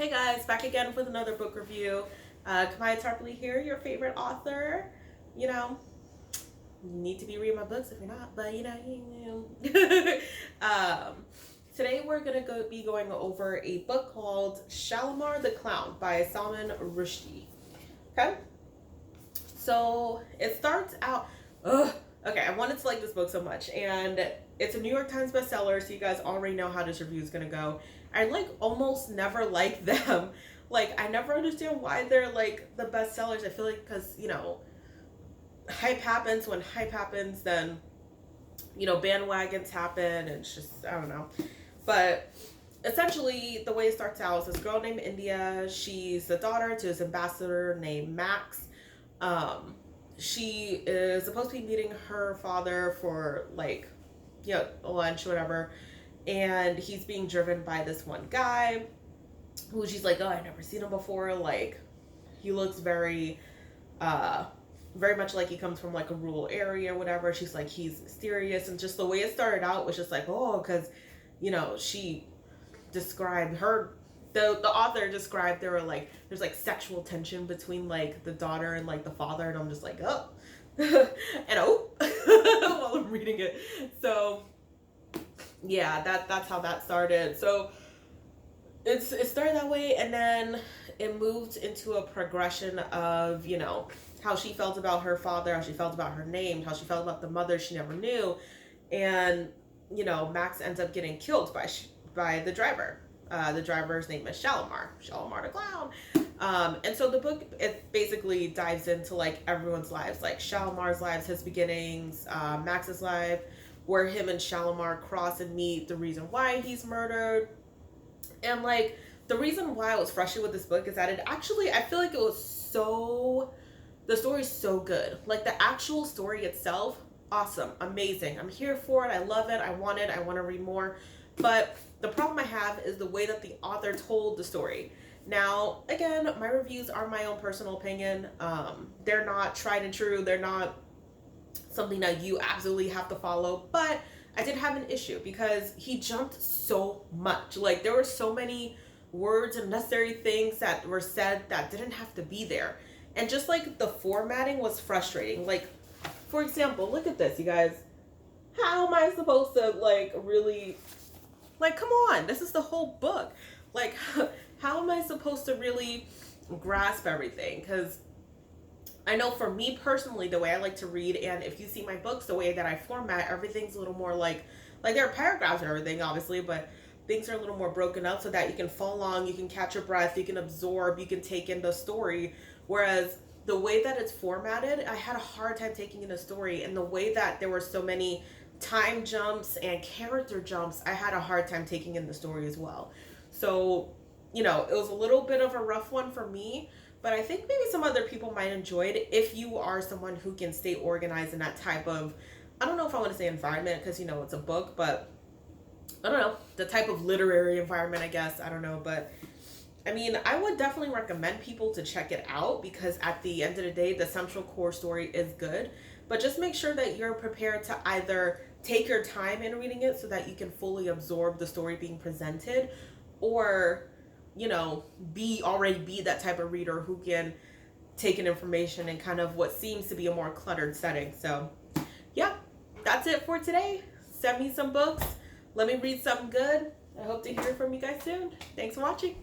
Hey guys, back again with another book review. Kamaya Tarpley here, your favorite author. You know, you need to be reading my books if you're not, but today we're gonna be going over a book called Shalimar the Clown by Salman Rushdie. Okay, so it starts out. Okay, I wanted to like this book so much, and it's a New York Times bestseller, so you guys already know how this review is gonna go. I like almost never like them. Like I never understand why they're like the best sellers. I feel like because hype happens. When hype happens, then bandwagons happen, and it's just I don't know. But essentially, the way it starts out is this girl named India. She's the daughter to this ambassador named Max. She is supposed to be meeting her father for lunch, whatever. And he's being driven by this one guy who she's like, oh, I've never seen him before. Like, he looks very much like he comes from like a rural area or whatever. She's like, he's mysterious. And just the way it started out was just like, oh, because, she described the author described there were like, there's like sexual tension between like the daughter and like the father. And I'm just like, oh, and while I'm reading it. So yeah, that's how that started. So it started that way, and then it moved into a progression of how she felt about her father, how she felt about her name, how she felt about the mother she never knew, and Max ends up getting killed by the driver. The driver's name is Shalimar the Clown. And so the book, it basically dives into like everyone's lives, like Shalimar's lives, his beginnings, Max's life, where him and Shalimar cross and meet, the reason why he's murdered. And like the reason why I was frustrated with this book is that I feel like the story's so good. Like the actual story itself, awesome, amazing. I'm here for it. I love it. I want to read more. But the problem I have is the way that the author told the story. Now, again, my reviews are my own personal opinion. They're not tried and true. They're not something that you absolutely have to follow, but I did have an issue because he jumped so much. Like there were so many words and necessary things that were said that didn't have to be there, and just like the formatting was frustrating. Like, for example, look at this, you guys. How am I supposed to really come on, this is the whole book. Like how am I supposed to really grasp everything? Because I know for me personally, the way I like to read, and if you see my books, the way that I format, everything's a little more like there are paragraphs and everything, obviously, but things are a little more broken up so that you can follow along, you can catch your breath, you can absorb, you can take in the story. Whereas the way that it's formatted, I had a hard time taking in the story, and the way that there were so many time jumps and character jumps, I had a hard time taking in the story as well. So, it was a little bit of a rough one for me. But I think maybe some other people might enjoy it if you are someone who can stay organized in that type of, I don't know if I want to say environment because, it's a book, but I don't know, the type of literary environment, I guess. I don't know. But I mean, I would definitely recommend people to check it out because at the end of the day, the central core story is good. But just make sure that you're prepared to either take your time in reading it so that you can fully absorb the story being presented, or be that type of reader who can take in information in kind of what seems to be a more cluttered setting. So yeah, that's it for today. Send me some books. Let me read something good. I hope to hear from you guys soon. Thanks for watching.